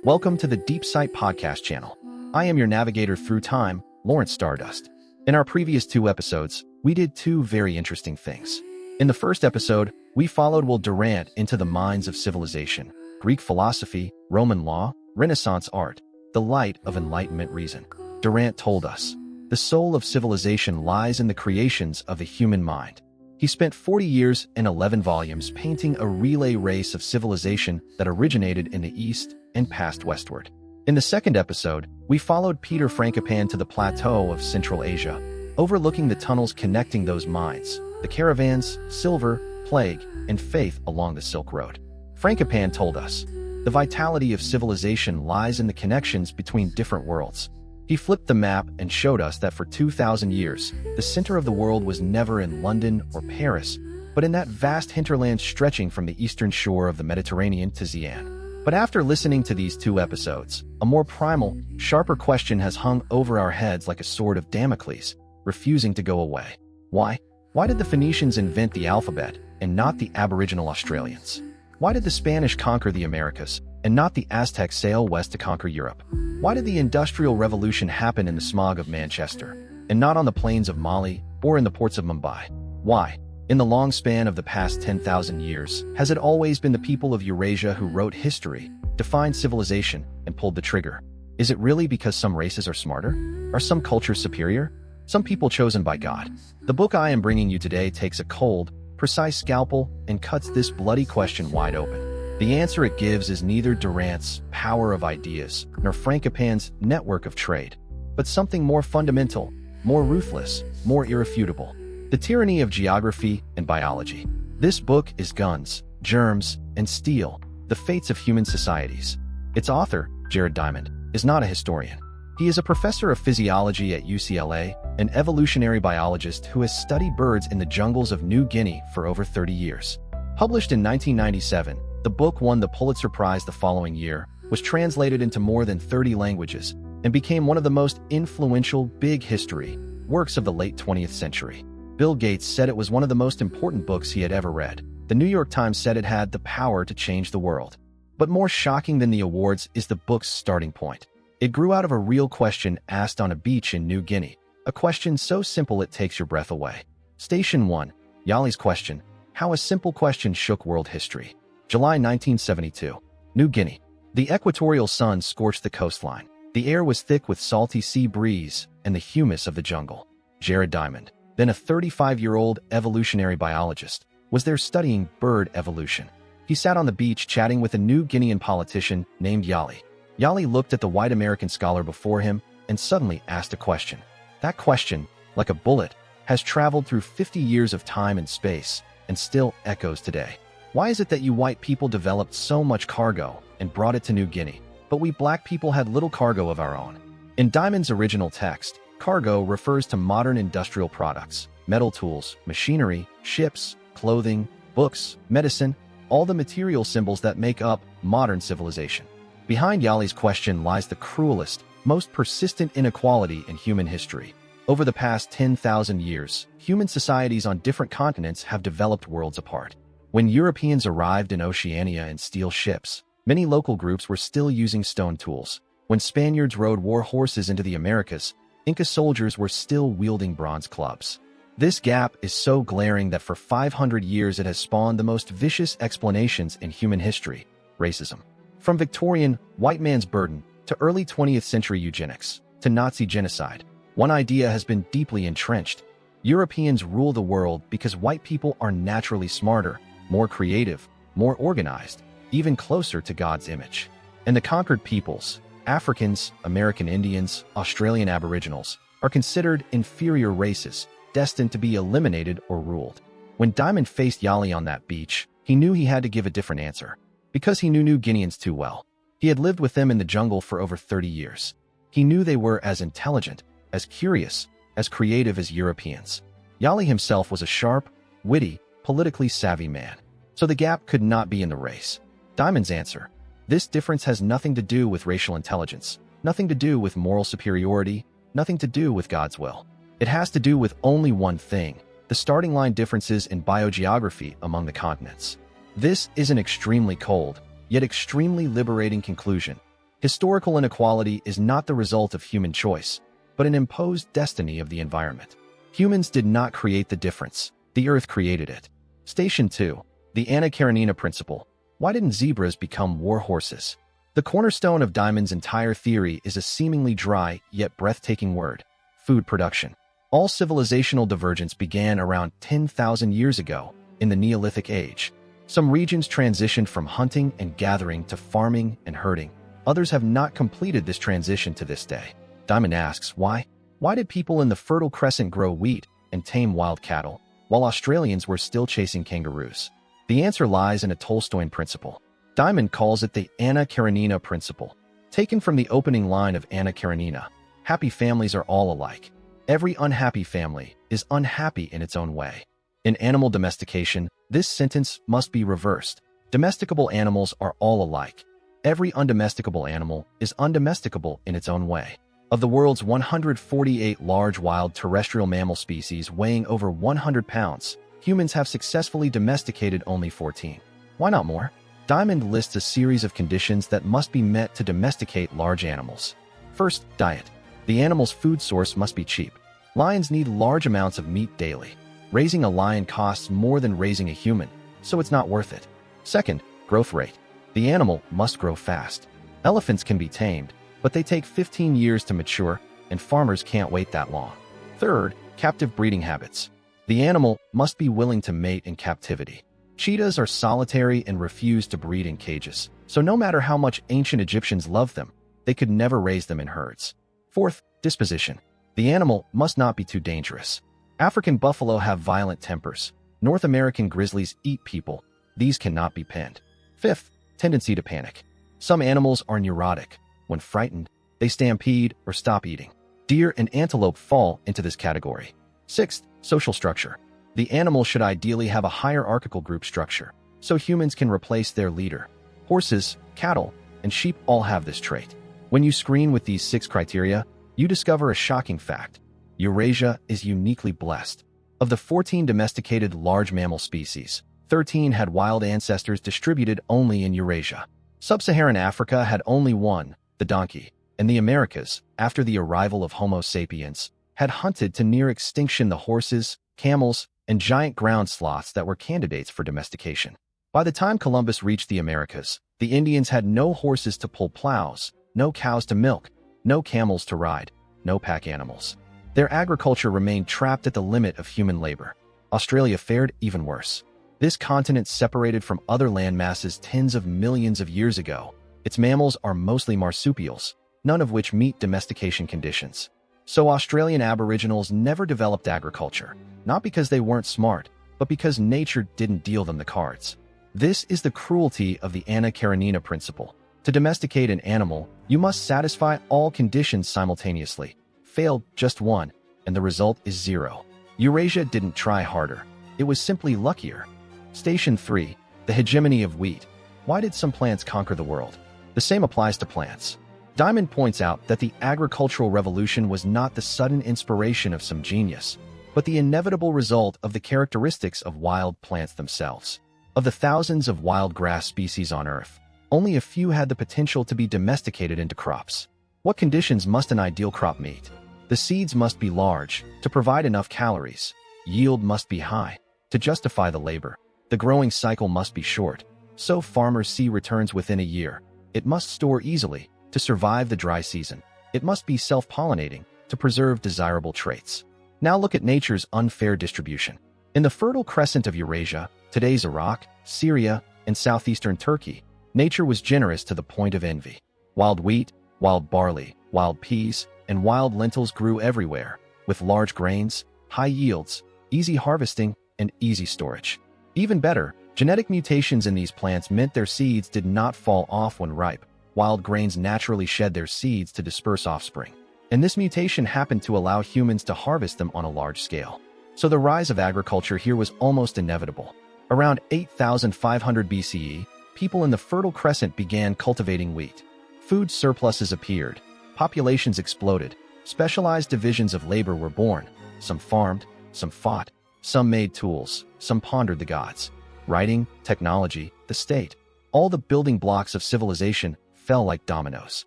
Welcome to the Deep Sight Podcast channel. I am your navigator through time, Lawrence Stardust. In our previous two episodes, we did two very interesting things. In the first episode, we followed Will Durant into the mines of civilization, Greek philosophy, Roman law, Renaissance art, the light of Enlightenment reason. Durant told us, the soul of civilization lies in the creations of the human mind. He spent 40 years and 11 volumes painting a relay race of civilization that originated in the East and passed westward. In the second episode, we followed Peter Frankopan to the plateau of Central Asia, overlooking the tunnels connecting those mines, the caravans, silver, plague, and faith along the Silk Road. Frankopan told us, the vitality of civilization lies in the connections between different worlds. He flipped the map and showed us that for 2,000 years, the center of the world was never in London or Paris, but in that vast hinterland stretching from the eastern shore of the Mediterranean to Xi'an. But after listening to these two episodes, a more primal, sharper question has hung over our heads like a sword of Damocles, refusing to go away. Why? Why did the Phoenicians invent the alphabet and not the Aboriginal Australians? Why did the Spanish conquer the Americas and not the Aztecs sail west to conquer Europe? Why did the Industrial Revolution happen in the smog of Manchester and not on the plains of Mali or in the ports of Mumbai? Why? In the long span of the past 10,000 years, has it always been the people of Eurasia who wrote history, defined civilization, and pulled the trigger? Is it really because some races are smarter? Are some cultures superior? Some people chosen by God? The book I am bringing you today takes a cold, precise scalpel and cuts this bloody question wide open. The answer it gives is neither Durant's power of ideas nor Frankopan's network of trade, but something more fundamental, more ruthless, more irrefutable. The tyranny of geography and biology. This book is Guns, Germs, and Steel, the fates of human societies. Its author, Jared Diamond, is not a historian. He is a professor of physiology at UCLA, an evolutionary biologist who has studied birds in the jungles of New Guinea for over 30 years. Published in 1997, the book won the Pulitzer Prize the following year, was translated into more than 30 languages, and became one of the most influential big history works of the late 20th century. Bill Gates said it was one of the most important books he had ever read. The New York Times said it had the power to change the world. But more shocking than the awards is the book's starting point. It grew out of a real question asked on a beach in New Guinea, a question so simple it takes your breath away. Station 1, Yali's question, how a simple question shook world history. July 1972, New Guinea. The equatorial sun scorched the coastline. The air was thick with salty sea breeze and the humus of the jungle. Jared Diamond, then a 35-year-old evolutionary biologist, was there studying bird evolution. He sat on the beach chatting with a New Guinean politician named Yali. Yali looked at the white American scholar before him and suddenly asked a question. That question, like a bullet, has traveled through 50 years of time and space and still echoes today. Why is it that you white people developed so much cargo and brought it to New Guinea, but we black people had little cargo of our own? In Diamond's original text, cargo refers to modern industrial products, metal tools, machinery, ships, clothing, books, medicine, all the material symbols that make up modern civilization. Behind Yali's question lies the cruelest, most persistent inequality in human history. Over the past 10,000 years, human societies on different continents have developed worlds apart. When Europeans arrived in Oceania in steel ships, many local groups were still using stone tools. When Spaniards rode war horses into the Americas, Inca soldiers were still wielding bronze clubs. This gap is so glaring that for 500 years it has spawned the most vicious explanations in human history: racism. From Victorian white man's burden to early 20th century eugenics to Nazi genocide, one idea has been deeply entrenched. Europeans rule the world because white people are naturally smarter, more creative, more organized, even closer to God's image. And the conquered peoples, Africans, American Indians, Australian Aboriginals, are considered inferior races, destined to be eliminated or ruled. When Diamond faced Yali on that beach, he knew he had to give a different answer. Because he knew New Guineans too well. He had lived with them in the jungle for over 30 years. He knew they were as intelligent, as curious, as creative as Europeans. Yali himself was a sharp, witty, politically savvy man. So the gap could not be in the race. Diamond's answer: this difference has nothing to do with racial intelligence, nothing to do with moral superiority, nothing to do with God's will. It has to do with only one thing: the starting line differences in biogeography among the continents. This is an extremely cold, yet extremely liberating conclusion. Historical inequality is not the result of human choice, but an imposed destiny of the environment. Humans did not create the difference. The Earth created it. Station 2. The Anna Karenina Principle. Why didn't zebras become war horses? The cornerstone of Diamond's entire theory is a seemingly dry yet breathtaking word: food production. All civilizational divergence began around 10,000 years ago, in the Neolithic Age. Some regions transitioned from hunting and gathering to farming and herding. Others have not completed this transition to this day. Diamond asks, why? Why did people in the Fertile Crescent grow wheat and tame wild cattle, while Australians were still chasing kangaroos? The answer lies in a Tolstoyan principle. Diamond calls it the Anna Karenina Principle. Taken from the opening line of Anna Karenina, happy families are all alike. Every unhappy family is unhappy in its own way. In animal domestication, this sentence must be reversed. Domesticable animals are all alike. Every undomesticable animal is undomesticable in its own way. Of the world's 148 large wild terrestrial mammal species weighing over 100 pounds, humans have successfully domesticated only 14. Why not more? Diamond lists a series of conditions that must be met to domesticate large animals. First, diet. The animal's food source must be cheap. Lions need large amounts of meat daily. Raising a lion costs more than raising a human, so it's not worth it. Second, growth rate. The animal must grow fast. Elephants can be tamed, but they take 15 years to mature, and farmers can't wait that long. Third, captive breeding habits. The animal must be willing to mate in captivity. Cheetahs are solitary and refuse to breed in cages, so no matter how much ancient Egyptians loved them, they could never raise them in herds. Fourth, disposition. The animal must not be too dangerous. African buffalo have violent tempers. North American grizzlies eat people. These cannot be penned. Fifth, tendency to panic. Some animals are neurotic. When frightened, they stampede or stop eating. Deer and antelope fall into this category. Sixth, social structure. The animal should ideally have a hierarchical group structure, so humans can replace their leader. Horses, cattle, and sheep all have this trait. When you screen with these 6 criteria, you discover a shocking fact. Eurasia is uniquely blessed. Of the 14 domesticated large mammal species, 13 had wild ancestors distributed only in Eurasia. Sub-Saharan Africa had only one, the donkey, and the Americas, after the arrival of Homo sapiens, had hunted to near extinction the horses, camels, and giant ground sloths that were candidates for domestication. By the time Columbus reached the Americas, the Indians had no horses to pull plows, no cows to milk, no camels to ride, no pack animals. Their agriculture remained trapped at the limit of human labor. Australia fared even worse. This continent separated from other land masses tens of millions of years ago. Its mammals are mostly marsupials, none of which meet domestication conditions. So Australian Aboriginals never developed agriculture, not because they weren't smart, but because nature didn't deal them the cards. This is the cruelty of the Anna Karenina Principle. To domesticate an animal, you must satisfy all conditions simultaneously. Failed just one, and the result is 0. Eurasia didn't try harder. It was simply luckier. Station 3. The hegemony of wheat. Why did some plants conquer the world? The same applies to plants. Diamond points out that the agricultural revolution was not the sudden inspiration of some genius, but the inevitable result of the characteristics of wild plants themselves. Of the thousands of wild grass species on Earth, only a few had the potential to be domesticated into crops. What conditions must an ideal crop meet? The seeds must be large, to provide enough calories. Yield must be high, to justify the labor. The growing cycle must be short, so farmers see returns within a year. It must store easily, to survive the dry season. It must be self-pollinating, to preserve desirable traits. Now look at nature's unfair distribution. In the Fertile Crescent of Eurasia, today's Iraq, Syria, and southeastern Turkey, nature was generous to the point of envy. Wild wheat, wild barley, wild peas, and wild lentils grew everywhere, with large grains, high yields, easy harvesting, and easy storage. Even better, genetic mutations in these plants meant their seeds did not fall off when ripe. Wild grains naturally shed their seeds to disperse offspring, and this mutation happened to allow humans to harvest them on a large scale. So the rise of agriculture here was almost inevitable. Around 8,500 BCE, people in the Fertile Crescent began cultivating wheat. Food surpluses appeared, populations exploded, specialized divisions of labor were born. Some farmed, some fought, some made tools, some pondered the gods. Writing, technology, the state, all the building blocks of civilization fell like dominoes.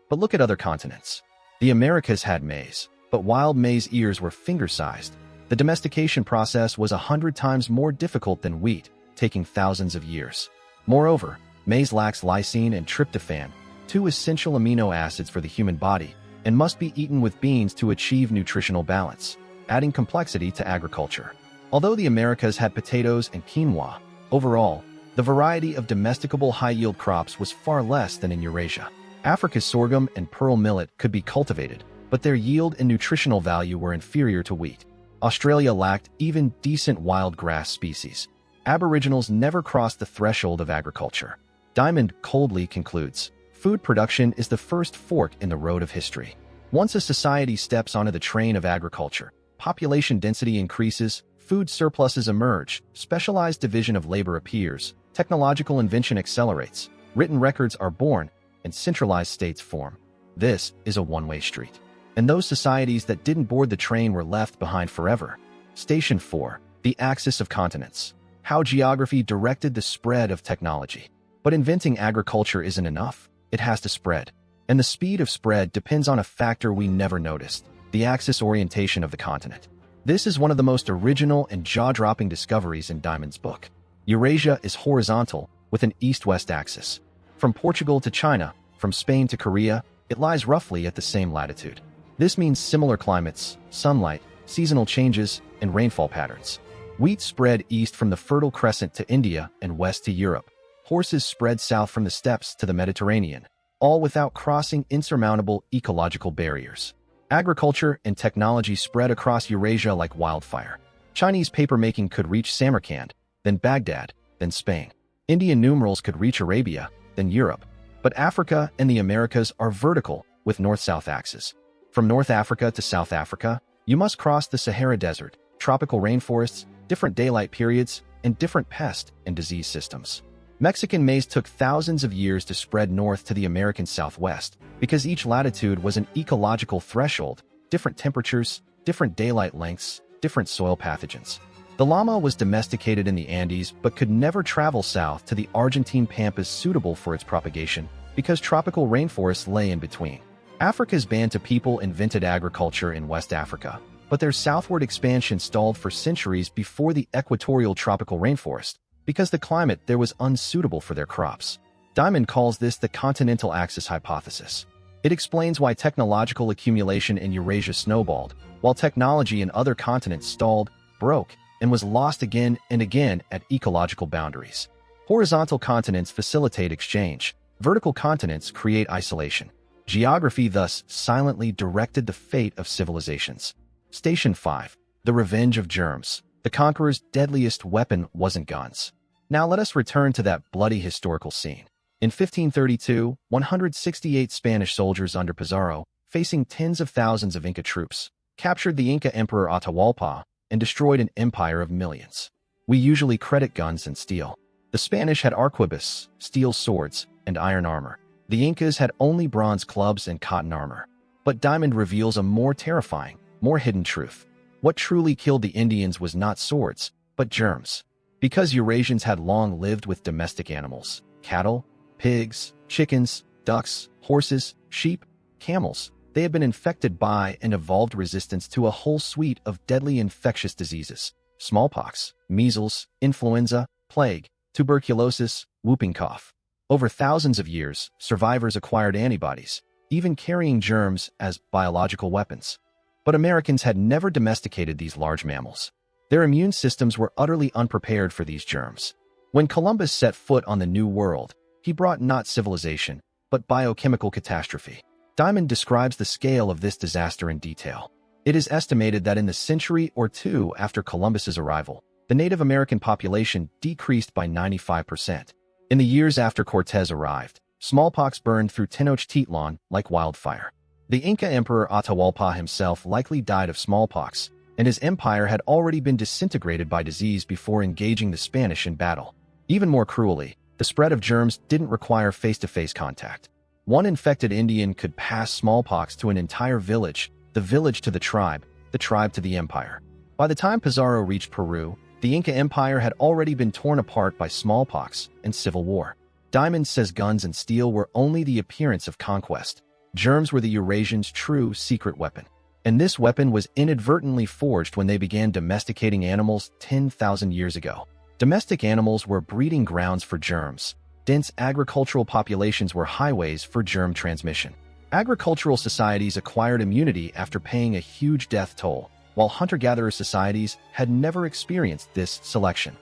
But look at other continents. The Americas had maize, but wild maize ears were finger-sized. The domestication process was 100 times more difficult than wheat, taking thousands of years. Moreover, maize lacks lysine and tryptophan, two essential amino acids for the human body, and must be eaten with beans to achieve nutritional balance, adding complexity to agriculture. Although the Americas had potatoes and quinoa, overall, the variety of domesticable high-yield crops was far less than in Eurasia. Africa's sorghum and pearl millet could be cultivated, but their yield and nutritional value were inferior to wheat. Australia lacked even decent wild grass species. Aboriginals never crossed the threshold of agriculture. Diamond coldly concludes, food production is the first fork in the road of history. Once a society steps onto the train of agriculture, population density increases, food surpluses emerge, specialized division of labor appears, technological invention accelerates, written records are born, and centralized states form. This is a one-way street. And those societies that didn't board the train were left behind forever. Station 4. The Axis of Continents. How geography directed the spread of technology. But inventing agriculture isn't enough. It has to spread. And the speed of spread depends on a factor we never noticed, the axis orientation of the continent. This is one of the most original and jaw-dropping discoveries in Diamond's book. Eurasia is horizontal, with an east-west axis. From Portugal to China, from Spain to Korea, it lies roughly at the same latitude. This means similar climates, sunlight, seasonal changes, and rainfall patterns. Wheat spread east from the Fertile Crescent to India and west to Europe. Horses spread south from the steppes to the Mediterranean, all without crossing insurmountable ecological barriers. Agriculture and technology spread across Eurasia like wildfire. Chinese papermaking could reach Samarkand, then Baghdad, then Spain. Indian numerals could reach Arabia, then Europe. But Africa and the Americas are vertical, with north-south axes. From North Africa to South Africa, you must cross the Sahara Desert, tropical rainforests, different daylight periods, and different pest and disease systems. Mexican maize took thousands of years to spread north to the American Southwest, because each latitude was an ecological threshold, different temperatures, different daylight lengths, different soil pathogens. The llama was domesticated in the Andes but could never travel south to the Argentine pampas suitable for its propagation, because tropical rainforests lay in between. Africa's Bantu people invented agriculture in West Africa, but their southward expansion stalled for centuries before the equatorial tropical rainforest, because the climate there was unsuitable for their crops. Diamond calls this the continental axis hypothesis. It explains why technological accumulation in Eurasia snowballed, while technology in other continents stalled, broke, and was lost again and again at ecological boundaries. Horizontal continents facilitate exchange. Vertical continents create isolation. Geography thus silently directed the fate of civilizations. Station 5. The Revenge of Germs. The Conquerors' deadliest weapon wasn't guns. Now let us return to that bloody historical scene. In 1532, 168 Spanish soldiers under Pizarro, facing tens of thousands of Inca troops, captured the Inca Emperor Atahualpa and destroyed an empire of millions. We usually credit guns and steel. The Spanish had arquebus, steel swords, and iron armor. The Incas had only bronze clubs and cotton armor. But Diamond reveals a more terrifying, more hidden truth. What truly killed the Indians was not swords, but germs. Because Eurasians had long lived with domestic animals, cattle, pigs, chickens, ducks, horses, sheep, camels, they had been infected by and evolved resistance to a whole suite of deadly infectious diseases: smallpox, measles, influenza, plague, tuberculosis, whooping cough. Over thousands of years, survivors acquired antibodies, even carrying germs as biological weapons. But Americans had never domesticated these large mammals. Their immune systems were utterly unprepared for these germs. When Columbus set foot on the New World, he brought not civilization, but biochemical catastrophe. Diamond describes the scale of this disaster in detail. It is estimated that in the century or two after Columbus's arrival, the Native American population decreased by 95%. In the years after Cortez arrived, smallpox burned through Tenochtitlan like wildfire. The Inca Emperor Atahualpa himself likely died of smallpox, and his empire had already been disintegrated by disease before engaging the Spanish in battle. Even more cruelly, the spread of germs didn't require face-to-face contact. One infected Indian could pass smallpox to an entire village, the village to the tribe to the empire. By the time Pizarro reached Peru, the Inca Empire had already been torn apart by smallpox and civil war. Diamond says guns and steel were only the appearance of conquest. Germs were the Eurasians' true secret weapon. And this weapon was inadvertently forged when they began domesticating animals 10,000 years ago. Domestic animals were breeding grounds for germs. Dense agricultural populations were highways for germ transmission. Agricultural societies acquired immunity after paying a huge death toll, while hunter-gatherer societies had never experienced this selection.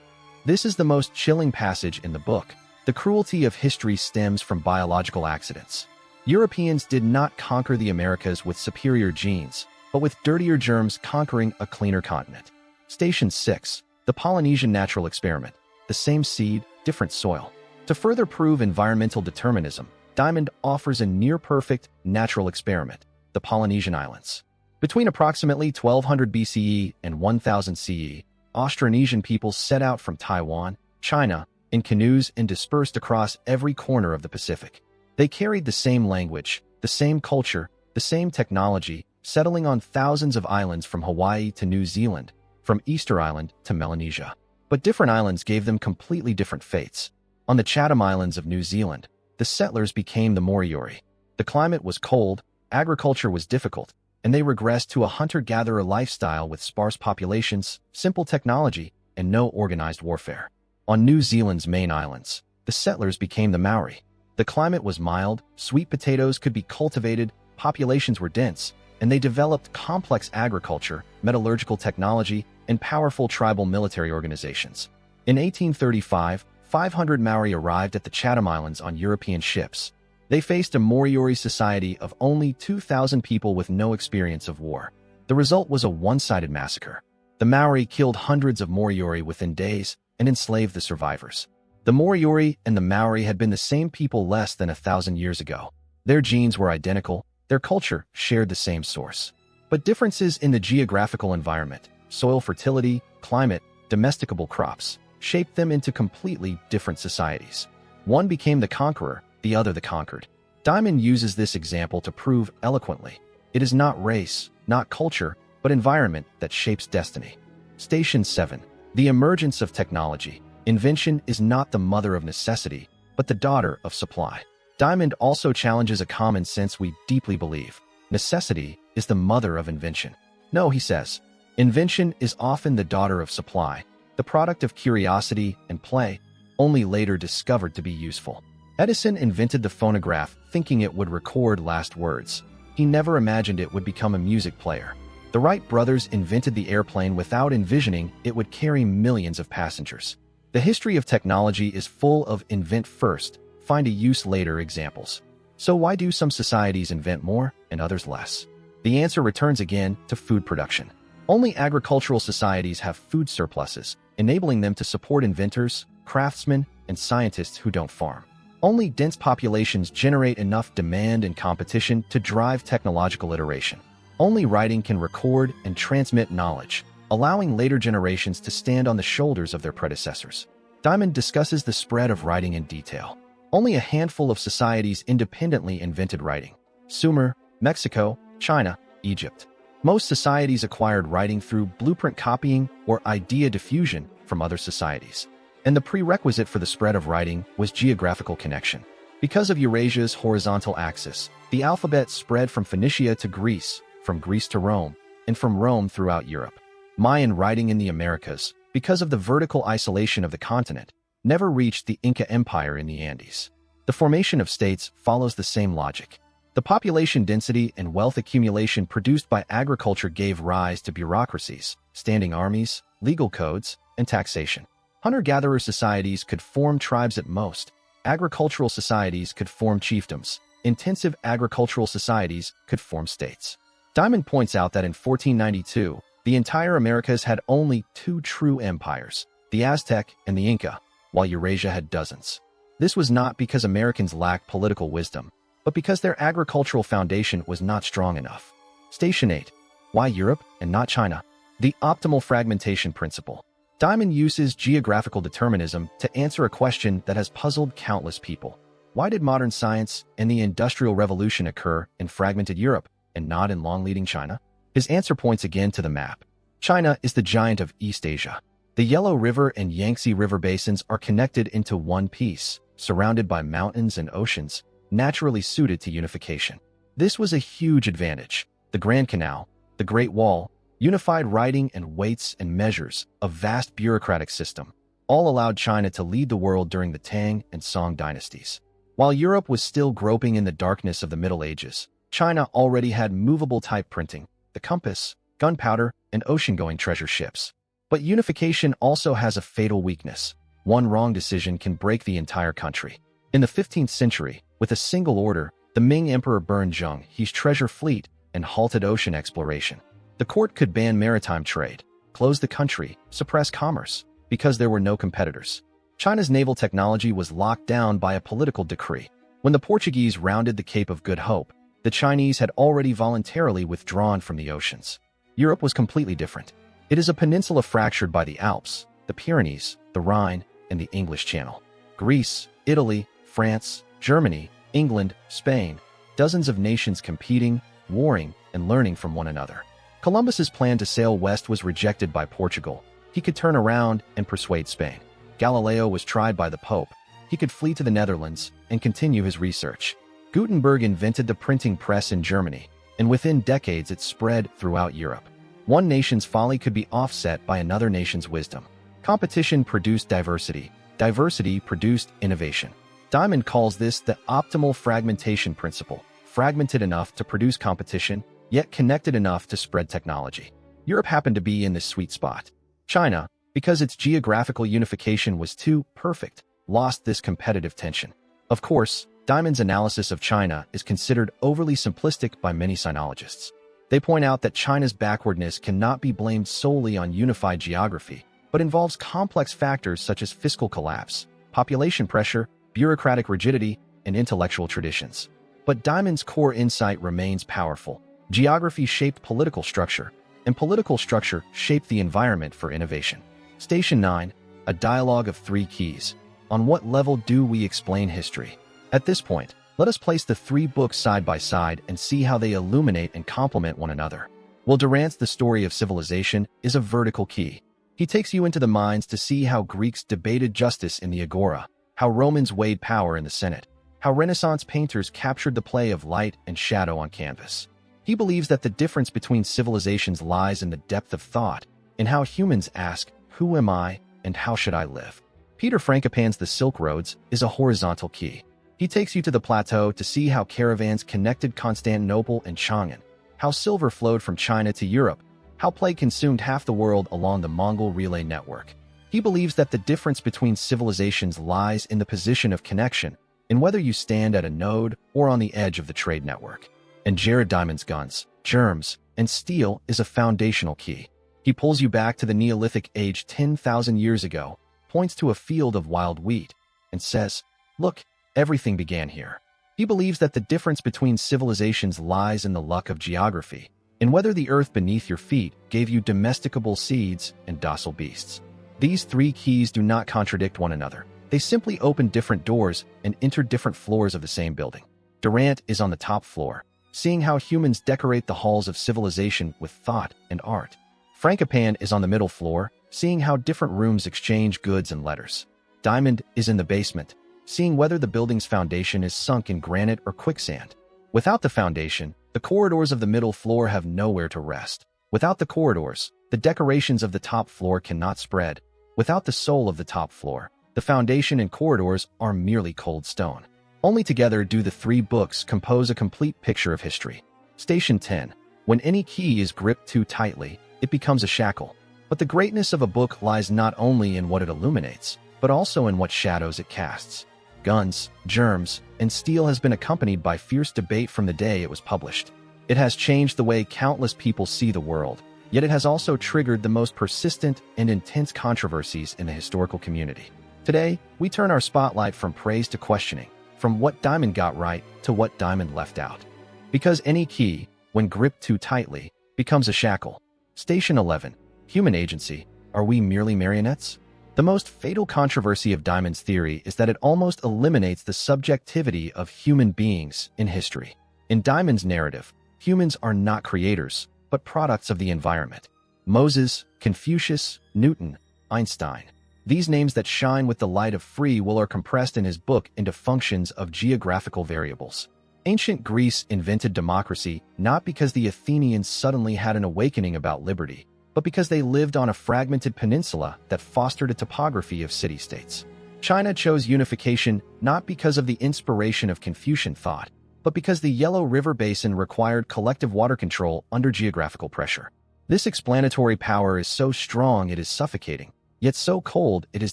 This is the most chilling passage in the book. The cruelty of history stems from biological accidents. Europeans did not conquer the Americas with superior genes, but with dirtier germs conquering a cleaner continent. Station 6. The Polynesian Natural Experiment. The same seed, different soil. To further prove environmental determinism, Diamond offers a near-perfect natural experiment, the Polynesian Islands. Between approximately 1200 BCE and 1000 CE, Austronesian peoples set out from Taiwan, China, in canoes and dispersed across every corner of the Pacific. They carried the same language, the same culture, the same technology, settling on thousands of islands from Hawaii to New Zealand, from Easter Island to Melanesia. But different islands gave them completely different fates. On the Chatham Islands of New Zealand, the settlers became the Moriori. The climate was cold, agriculture was difficult, and they regressed to a hunter-gatherer lifestyle with sparse populations, simple technology, and no organized warfare. On New Zealand's main islands, the settlers became the Maori. The climate was mild, sweet potatoes could be cultivated, populations were dense, and they developed complex agriculture, metallurgical technology, and powerful tribal military organizations. In 1835, 500 Maori arrived at the Chatham Islands on European ships. They faced a Moriori society of only 2,000 people with no experience of war. The result was a one-sided massacre. The Maori killed hundreds of Moriori within days and enslaved the survivors. The Moriori and the Maori had been the same people less than 1,000 years ago. Their genes were identical, their culture shared the same source. But differences in the geographical environment, soil fertility, climate, domesticable crops, shaped them into completely different societies. One became the conqueror, the other the conquered. Diamond uses this example to prove eloquently, it is not race, not culture, but environment that shapes destiny. Station 7. The emergence of technology. Invention is not the mother of necessity, but the daughter of supply. Diamond also challenges a common sense we deeply believe. Necessity is the mother of invention. No, he says, invention is often the daughter of supply, the product of curiosity and play, only later discovered to be useful. Edison invented the phonograph thinking it would record last words. He never imagined it would become a music player. The Wright brothers invented the airplane without envisioning it would carry millions of passengers. The history of technology is full of invent first, find a use later examples. So why do some societies invent more and others less? The answer returns again to food production. Only agricultural societies have food surpluses, enabling them to support inventors, craftsmen, and scientists who don't farm. Only dense populations generate enough demand and competition to drive technological iteration. Only writing can record and transmit knowledge, allowing later generations to stand on the shoulders of their predecessors. Diamond discusses the spread of writing in detail. Only a handful of societies independently invented writing: Sumer, Mexico, China, Egypt. Most societies acquired writing through blueprint copying or idea diffusion from other societies. And the prerequisite for the spread of writing was geographical connection. Because of Eurasia's horizontal axis, the alphabet spread from Phoenicia to Greece, from Greece to Rome, and from Rome throughout Europe. Mayan writing in the Americas, because of the vertical isolation of the continent, never reached the Inca Empire in the Andes. The formation of states follows the same logic. The population density and wealth accumulation produced by agriculture gave rise to bureaucracies, standing armies, legal codes, and taxation. Hunter-gatherer societies could form tribes at most. Agricultural societies could form chiefdoms. Intensive agricultural societies could form states. Diamond points out that in 1492, the entire Americas had only two true empires, the Aztec and the Inca, while Eurasia had dozens. This was not because Americans lacked political wisdom, but because their agricultural foundation was not strong enough. Station 8. Why Europe and not China? The optimal fragmentation principle. Diamond uses geographical determinism to answer a question that has puzzled countless people. Why did modern science and the Industrial Revolution occur in fragmented Europe and not in long-leading China? His answer points again to the map. China is the giant of East Asia. The Yellow River and Yangtze River basins are connected into one piece, surrounded by mountains and oceans, naturally suited to unification. This was a huge advantage. The Grand Canal, the Great Wall, unified writing and weights and measures, a vast bureaucratic system, all allowed China to lead the world during the Tang and Song dynasties. While Europe was still groping in the darkness of the Middle Ages, China already had movable type printing, the compass, gunpowder, and ocean-going treasure ships. But unification also has a fatal weakness. One wrong decision can break the entire country. In the 15th century, with a single order, the Ming Emperor burned Zhenghe's treasure fleet and halted ocean exploration. The court could ban maritime trade, close the country, suppress commerce, because there were no competitors. China's naval technology was locked down by a political decree. When the Portuguese rounded the Cape of Good Hope, the Chinese had already voluntarily withdrawn from the oceans. Europe was completely different. It is a peninsula fractured by the Alps, the Pyrenees, the Rhine, and the English Channel. Greece, Italy, France, Germany, England, Spain, dozens of nations competing, warring, and learning from one another. Columbus's plan to sail west was rejected by Portugal. He could turn around and persuade Spain. Galileo was tried by the Pope. He could flee to the Netherlands and continue his research. Gutenberg invented the printing press in Germany, and within decades it spread throughout Europe. One nation's folly could be offset by another nation's wisdom. Competition produced diversity. Diversity produced innovation. Diamond calls this the optimal fragmentation principle, fragmented enough to produce competition, yet connected enough to spread technology. Europe happened to be in this sweet spot. China, because its geographical unification was too perfect, lost this competitive tension. Of course, Diamond's analysis of China is considered overly simplistic by many sinologists. They point out that China's backwardness cannot be blamed solely on unified geography, but involves complex factors such as fiscal collapse, population pressure, bureaucratic rigidity, and intellectual traditions. But Diamond's core insight remains powerful. Geography shaped political structure, and political structure shaped the environment for innovation. Station 9, a dialogue of three keys. On what level do we explain history? At this point, let us place the three books side by side and see how they illuminate and complement one another. Will Durant's The Story of Civilization is a vertical key. He takes you into the mines to see how Greeks debated justice in the Agora, how Romans weighed power in the Senate, how Renaissance painters captured the play of light and shadow on canvas. He believes that the difference between civilizations lies in the depth of thought, in how humans ask, "Who am I, and how should I live?" Peter Frankopan's The Silk Roads is a horizontal key. He takes you to the plateau to see how caravans connected Constantinople and Chang'an, how silver flowed from China to Europe, how plague consumed half the world along the Mongol relay network. He believes that the difference between civilizations lies in the position of connection, in whether you stand at a node or on the edge of the trade network. And Jared Diamond's Guns, Germs, and Steel is a foundational key. He pulls you back to the Neolithic age 10,000 years ago, points to a field of wild wheat, and says, "Look, everything began here." He believes that the difference between civilizations lies in the luck of geography, in whether the earth beneath your feet gave you domesticable seeds and docile beasts. These three keys do not contradict one another. They simply open different doors and enter different floors of the same building. Durant is on the top floor, seeing how humans decorate the halls of civilization with thought and art. Frankopan is on the middle floor, seeing how different rooms exchange goods and letters. Diamond is in the basement, seeing whether the building's foundation is sunk in granite or quicksand. Without the foundation, the corridors of the middle floor have nowhere to rest. Without the corridors, the decorations of the top floor cannot spread. Without the soul of the top floor, the foundation and corridors are merely cold stone. Only together do the three books compose a complete picture of history. Station 10. When any key is gripped too tightly, it becomes a shackle. But the greatness of a book lies not only in what it illuminates, but also in what shadows it casts. Guns, Germs, and Steel has been accompanied by fierce debate from the day it was published. It has changed the way countless people see the world, yet it has also triggered the most persistent and intense controversies in the historical community. Today, we turn our spotlight from praise to questioning, from what Diamond got right to what Diamond left out. Because any key, when gripped too tightly, becomes a shackle. Station 11. Human agency. Are we merely marionettes? The most fatal controversy of Diamond's theory is that it almost eliminates the subjectivity of human beings in history. In Diamond's narrative, humans are not creators, but products of the environment. Moses, Confucius, Newton, Einstein. These names that shine with the light of free will are compressed in his book into functions of geographical variables. Ancient Greece invented democracy not because the Athenians suddenly had an awakening about liberty, but because they lived on a fragmented peninsula that fostered a topography of city-states. China chose unification not because of the inspiration of Confucian thought, but because the Yellow River Basin required collective water control under geographical pressure. This explanatory power is so strong it is suffocating, yet so cold it is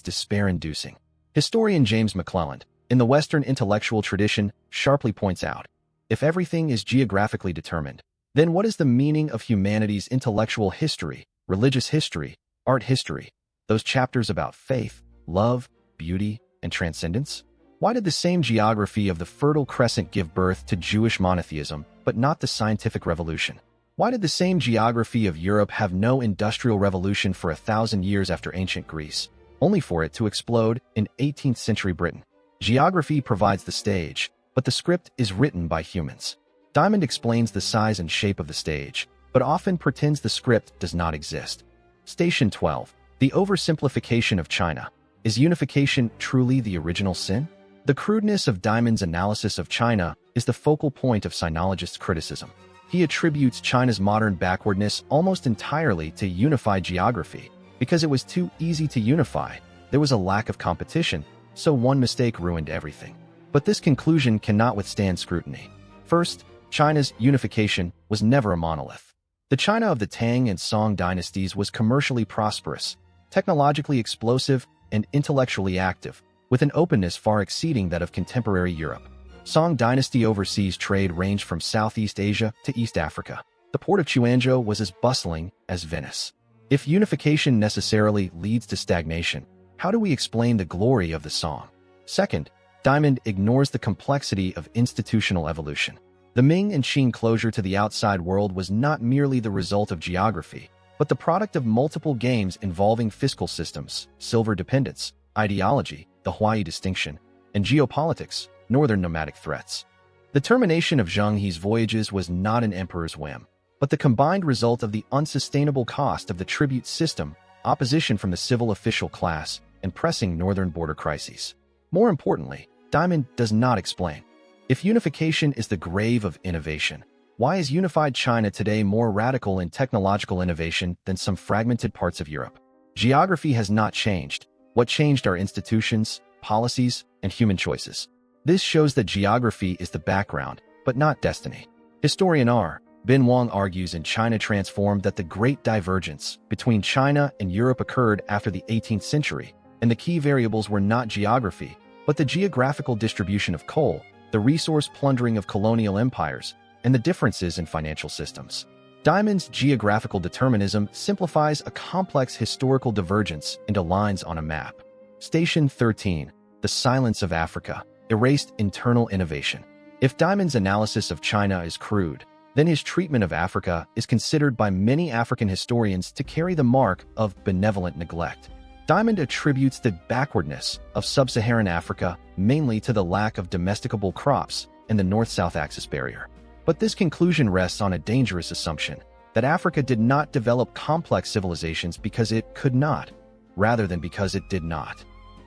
despair-inducing. Historian James McClelland, in the Western intellectual tradition, sharply points out, if everything is geographically determined, then what is the meaning of humanity's intellectual history, religious history, art history, those chapters about faith, love, beauty, and transcendence? Why did the same geography of the Fertile Crescent give birth to Jewish monotheism, but not the scientific revolution? Why did the same geography of Europe have no industrial revolution for 1,000 years after ancient Greece, only for it to explode in 18th century Britain? Geography provides the stage, but the script is written by humans. Diamond explains the size and shape of the stage, but often pretends the script does not exist. Station 12. The oversimplification of China. Is unification truly the original sin? The crudeness of Diamond's analysis of China is the focal point of sinologists' criticism. He attributes China's modern backwardness almost entirely to unified geography. Because it was too easy to unify, there was a lack of competition, so one mistake ruined everything. But this conclusion cannot withstand scrutiny. First, China's unification was never a monolith. The China of the Tang and Song dynasties was commercially prosperous, technologically explosive, and intellectually active, with an openness far exceeding that of contemporary Europe. Song dynasty overseas trade ranged from Southeast Asia to East Africa. The port of Quanzhou was as bustling as Venice. If unification necessarily leads to stagnation, how do we explain the glory of the Song? Second, Diamond ignores the complexity of institutional evolution. The Ming and Qing closure to the outside world was not merely the result of geography, but the product of multiple games involving fiscal systems, silver dependence, ideology, the Huai distinction, and geopolitics, northern nomadic threats. The termination of Zheng He's voyages was not an emperor's whim, but the combined result of the unsustainable cost of the tribute system, opposition from the civil official class, and pressing northern border crises. More importantly, Diamond does not explain. If unification is the grave of innovation, why is unified China today more radical in technological innovation than some fragmented parts of Europe? Geography has not changed. What changed are institutions, policies, and human choices. This shows that geography is the background, but not destiny. Historian R. Bin Wang argues in China Transformed that the great divergence between China and Europe occurred after the 18th century, and the key variables were not geography, but the geographical distribution of coal, the resource plundering of colonial empires, and the differences in financial systems. Diamond's geographical determinism simplifies a complex historical divergence into lines on a map. Station 13. The silence of Africa. Erased internal innovation. If Diamond's analysis of China is crude, then his treatment of Africa is considered by many African historians to carry the mark of benevolent neglect. Diamond attributes the backwardness of sub-Saharan Africa mainly to the lack of domesticable crops and the north-south axis barrier. But this conclusion rests on a dangerous assumption that Africa did not develop complex civilizations because it could not, rather than because it did not.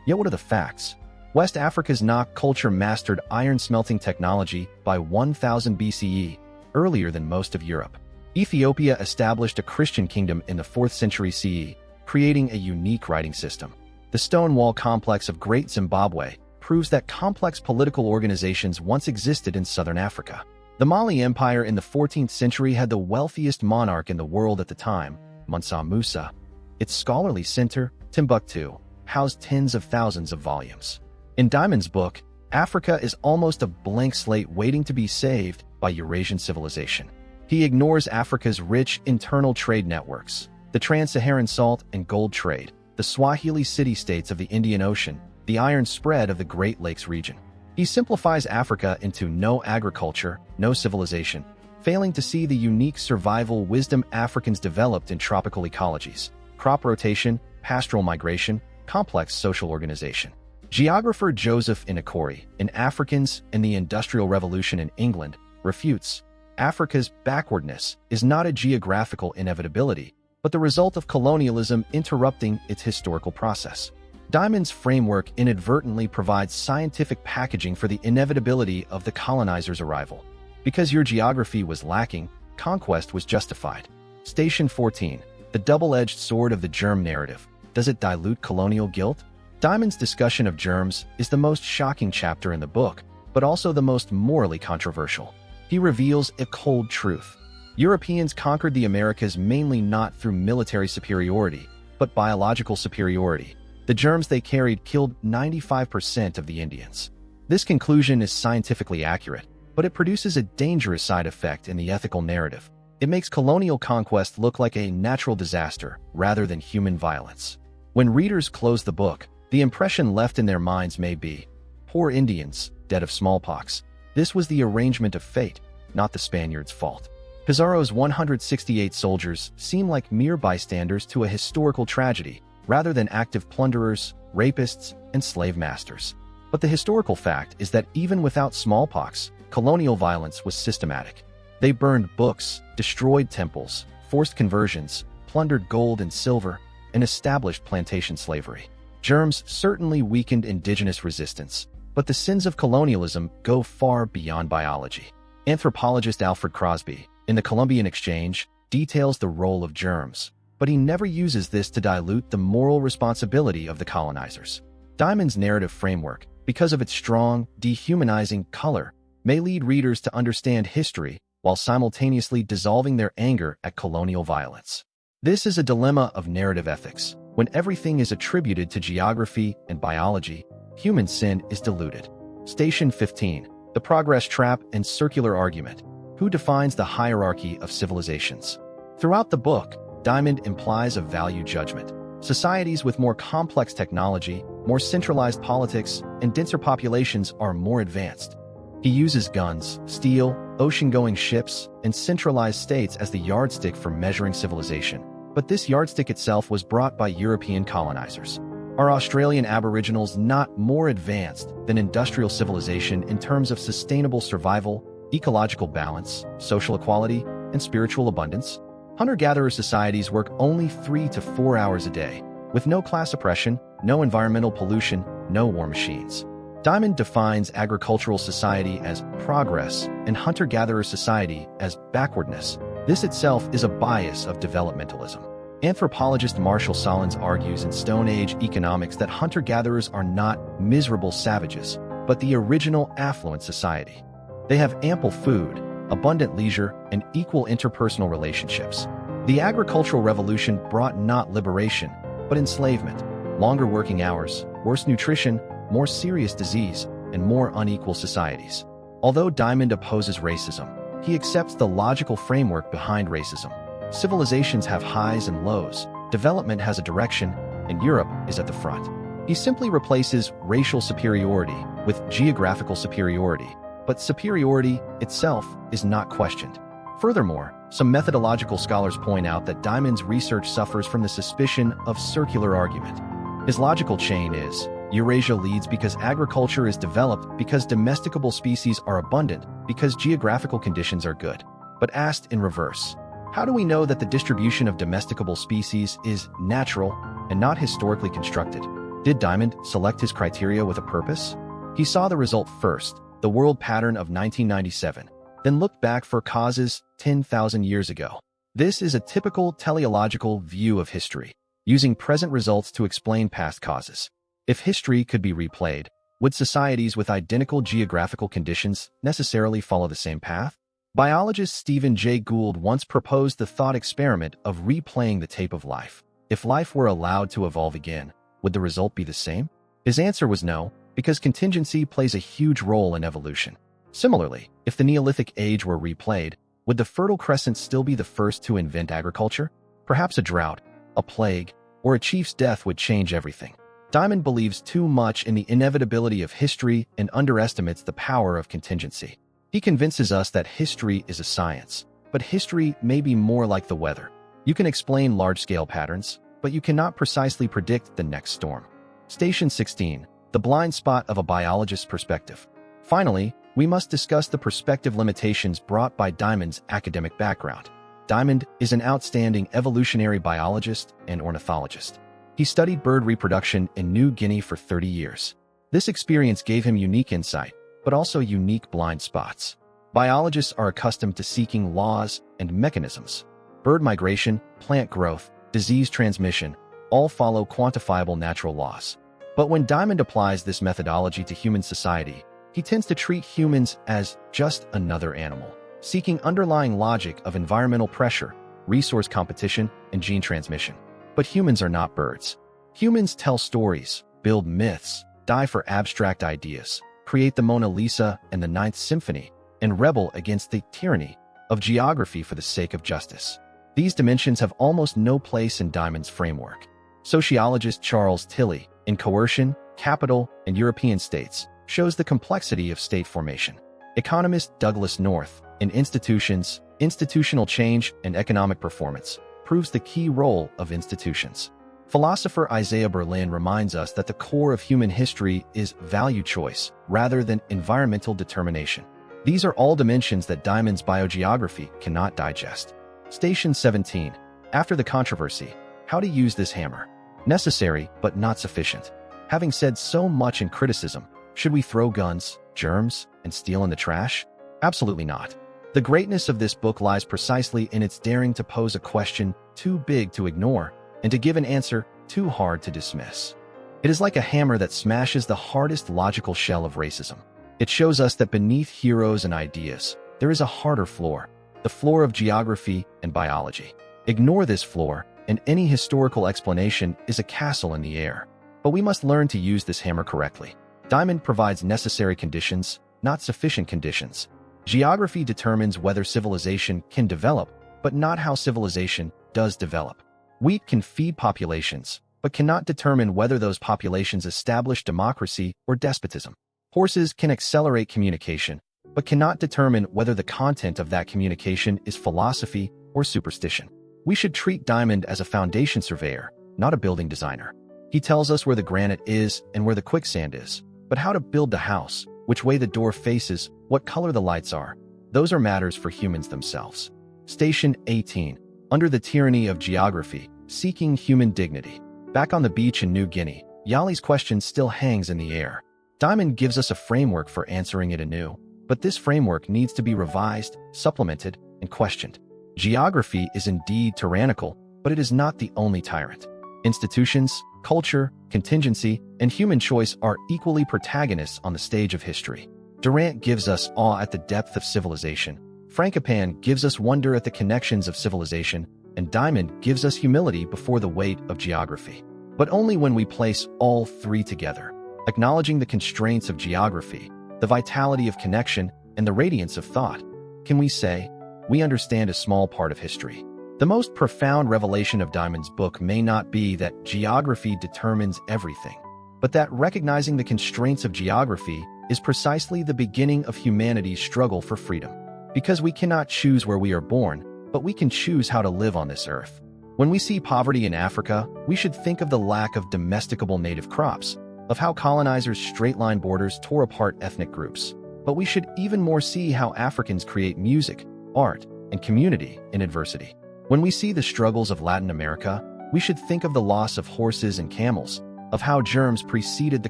Yet what are the facts? West Africa's Nok culture mastered iron-smelting technology by 1000 BCE, earlier than most of Europe. Ethiopia established a Christian kingdom in the 4th century CE, creating a unique writing system. The Stone Wall complex of Great Zimbabwe proves that complex political organizations once existed in southern Africa. The Mali Empire in the 14th century had the wealthiest monarch in the world at the time, Mansa Musa. Its scholarly center, Timbuktu, housed tens of thousands of volumes. In Diamond's book, Africa is almost a blank slate waiting to be saved by Eurasian civilization. He ignores Africa's rich internal trade networks, the trans-Saharan salt and gold trade, the Swahili city-states of the Indian Ocean, the iron spread of the Great Lakes region. He simplifies Africa into no agriculture, no civilization, failing to see the unique survival wisdom Africans developed in tropical ecologies, crop rotation, pastoral migration, complex social organization. Geographer Joseph Inequality, in Africans and the Industrial Revolution in England, refutes Africa's backwardness is not a geographical inevitability, but the result of colonialism interrupting its historical process. Diamond's framework inadvertently provides scientific packaging for the inevitability of the colonizers' arrival. Because your geography was lacking, conquest was justified. Station 14. The double-edged sword of the germ narrative. Does it dilute colonial guilt? Diamond's discussion of germs is the most shocking chapter in the book, but also the most morally controversial. He reveals a cold truth. Europeans conquered the Americas mainly not through military superiority, but biological superiority. The germs they carried killed 95% of the Indians. This conclusion is scientifically accurate, but it produces a dangerous side effect in the ethical narrative. It makes colonial conquest look like a natural disaster rather than human violence. When readers close the book, the impression left in their minds may be, poor Indians, dead of smallpox. This was the arrangement of fate, not the Spaniards' fault. Pizarro's 168 soldiers seem like mere bystanders to a historical tragedy, rather than active plunderers, rapists, and slave masters. But the historical fact is that even without smallpox, colonial violence was systematic. They burned books, destroyed temples, forced conversions, plundered gold and silver, and established plantation slavery. Germs certainly weakened indigenous resistance, but the sins of colonialism go far beyond biology. Anthropologist Alfred Crosby, in The Columbian Exchange, details the role of germs, but he never uses this to dilute the moral responsibility of the colonizers. Diamond's narrative framework, because of its strong, dehumanizing color, may lead readers to understand history while simultaneously dissolving their anger at colonial violence. This is a dilemma of narrative ethics. When everything is attributed to geography and biology, human sin is diluted. Station 15. The Progress Trap and Circular Argument. Who defines the hierarchy of civilizations? Throughout the book, Diamond implies a value judgment. Societies with more complex technology, more centralized politics, and denser populations are more advanced. He uses guns, steel, ocean-going ships, and centralized states as the yardstick for measuring civilization. But this yardstick itself was brought by European colonizers. Are Australian Aboriginals not more advanced than industrial civilization in terms of sustainable survival, ecological balance, social equality, and spiritual abundance? Hunter-gatherer societies work only 3 to 4 hours a day, with no class oppression, no environmental pollution, no war machines. Diamond defines agricultural society as progress and hunter-gatherer society as backwardness. This itself is a bias of developmentalism. Anthropologist Marshall Solins argues in Stone Age economics that hunter-gatherers are not miserable savages, but the original affluent society. They have ample food, abundant leisure, and equal interpersonal relationships. The agricultural revolution brought not liberation, but enslavement, longer working hours, worse nutrition, more serious disease, and more unequal societies. Although Diamond opposes racism, he accepts the logical framework behind racism. Civilizations have highs and lows, development has a direction, and Europe is at the front. He simply replaces racial superiority with geographical superiority, but superiority itself is not questioned. Furthermore, some methodological scholars point out that Diamond's research suffers from the suspicion of circular argument. His logical chain is, Eurasia leads because agriculture is developed, because domesticable species are abundant, because geographical conditions are good. But asked in reverse, how do we know that the distribution of domesticable species is natural and not historically constructed? Did Diamond select his criteria with a purpose? He saw the result first, the world pattern of 1997, then looked back for causes 10,000 years ago. This is a typical teleological view of history, using present results to explain past causes. If history could be replayed, would societies with identical geographical conditions necessarily follow the same path? Biologist Stephen Jay Gould once proposed the thought experiment of replaying the tape of life. If life were allowed to evolve again, would the result be the same? His answer was no, because contingency plays a huge role in evolution. Similarly, if the Neolithic age were replayed, would the Fertile Crescent still be the first to invent agriculture? Perhaps a drought, a plague, or a chief's death would change everything. Diamond believes too much in the inevitability of history and underestimates the power of contingency. He convinces us that history is a science, but history may be more like the weather. You can explain large-scale patterns, but you cannot precisely predict the next storm. Station 16. The blind spot of a biologist's perspective. Finally, we must discuss the perspective limitations brought by Diamond's academic background. Diamond is an outstanding evolutionary biologist and ornithologist. He studied bird reproduction in New Guinea for 30 years. This experience gave him unique insight, but also unique blind spots. Biologists are accustomed to seeking laws and mechanisms. Bird migration, plant growth, disease transmission, all follow quantifiable natural laws. But when Diamond applies this methodology to human society, he tends to treat humans as just another animal, seeking underlying logic of environmental pressure, resource competition, and gene transmission. But humans are not birds. Humans tell stories, build myths, die for abstract ideas, create the Mona Lisa and the Ninth Symphony, and rebel against the tyranny of geography for the sake of justice. These dimensions have almost no place in Diamond's framework. Sociologist Charles Tilly, in Coercion, Capital, and European States, shows the complexity of state formation. Economist Douglas North, in Institutions, Institutional Change and Economic Performance, proves the key role of institutions. Philosopher Isaiah Berlin reminds us that the core of human history is value choice rather than environmental determination. These are all dimensions that Diamond's biogeography cannot digest. Station 17. After the controversy, how to use this hammer. Necessary, but not sufficient. Having said so much in criticism, should we throw guns, germs, and steel in the trash? Absolutely not. The greatness of this book lies precisely in its daring to pose a question too big to ignore and to give an answer too hard to dismiss. It is like a hammer that smashes the hardest logical shell of racism. It shows us that beneath heroes and ideas, there is a harder floor, the floor of geography and biology. Ignore this floor, and any historical explanation is a castle in the air. But we must learn to use this hammer correctly. Diamond provides necessary conditions, not sufficient conditions. Geography determines whether civilization can develop, but not how civilization does develop. Wheat can feed populations, but cannot determine whether those populations establish democracy or despotism. Horses can accelerate communication, but cannot determine whether the content of that communication is philosophy or superstition. We should treat Diamond as a foundation surveyor, not a building designer. He tells us where the granite is and where the quicksand is, but how to build the house, which way the door faces, what color the lights are. Those are matters for humans themselves. Station 18. Under the tyranny of geography, seeking human dignity. Back on the beach in New Guinea, Yali's question still hangs in the air. Diamond gives us a framework for answering it anew, but this framework needs to be revised, supplemented, and questioned. Geography is indeed tyrannical, but it is not the only tyrant. Institutions, culture, contingency, and human choice are equally protagonists on the stage of history. Durant gives us awe at the depth of civilization, Frankopan gives us wonder at the connections of civilization, and Diamond gives us humility before the weight of geography. But only when we place all three together, acknowledging the constraints of geography, the vitality of connection, and the radiance of thought, can we say, we understand a small part of history. The most profound revelation of Diamond's book may not be that geography determines everything, but that recognizing the constraints of geography is precisely the beginning of humanity's struggle for freedom. Because we cannot choose where we are born, but we can choose how to live on this earth. When we see poverty in Africa, we should think of the lack of domesticable native crops, of how colonizers' straight-line borders tore apart ethnic groups. But we should even more see how Africans create music, art, and community in adversity. When we see the struggles of Latin America, we should think of the loss of horses and camels, of how germs preceded the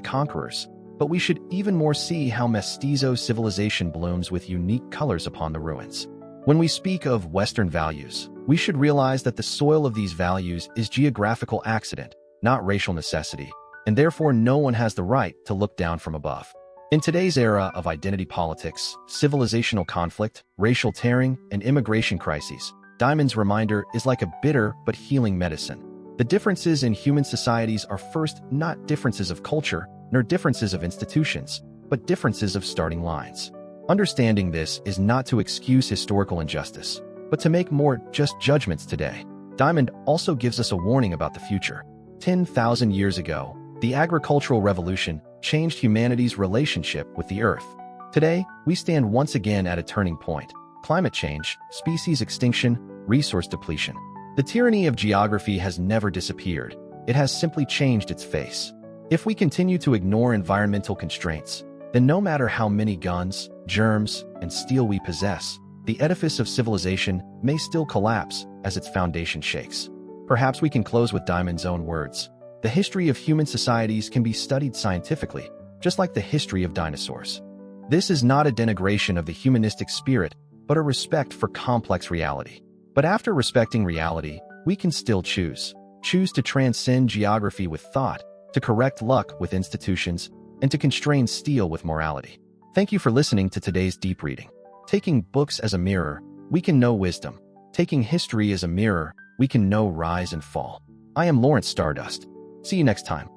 conquerors. But we should even more see how mestizo civilization blooms with unique colors upon the ruins. When we speak of Western values, we should realize that the soil of these values is geographical accident, not racial necessity, and therefore no one has the right to look down from above. In today's era of identity politics, civilizational conflict, racial tearing, and immigration crises, Diamond's reminder is like a bitter but healing medicine. The differences in human societies are first not differences of culture, nor differences of institutions, but differences of starting lines. Understanding this is not to excuse historical injustice, but to make more just judgments today. Diamond also gives us a warning about the future. 10,000 years ago, the agricultural revolution changed humanity's relationship with the earth. Today, we stand once again at a turning point. Climate change, species extinction, resource depletion. The tyranny of geography has never disappeared. It has simply changed its face. If we continue to ignore environmental constraints, then no matter how many guns, germs, and steel we possess, the edifice of civilization may still collapse as its foundation shakes. Perhaps we can close with Diamond's own words. The history of human societies can be studied scientifically, just like the history of dinosaurs. This is not a denigration of the humanistic spirit, but a respect for complex reality. But after respecting reality, we can still choose. Choose to transcend geography with thought, to correct luck with institutions, and to constrain steel with morality. Thank you for listening to today's deep reading. Taking books as a mirror, we can know wisdom. Taking history as a mirror, we can know rise and fall. I am Lawrence Stardust. See you next time.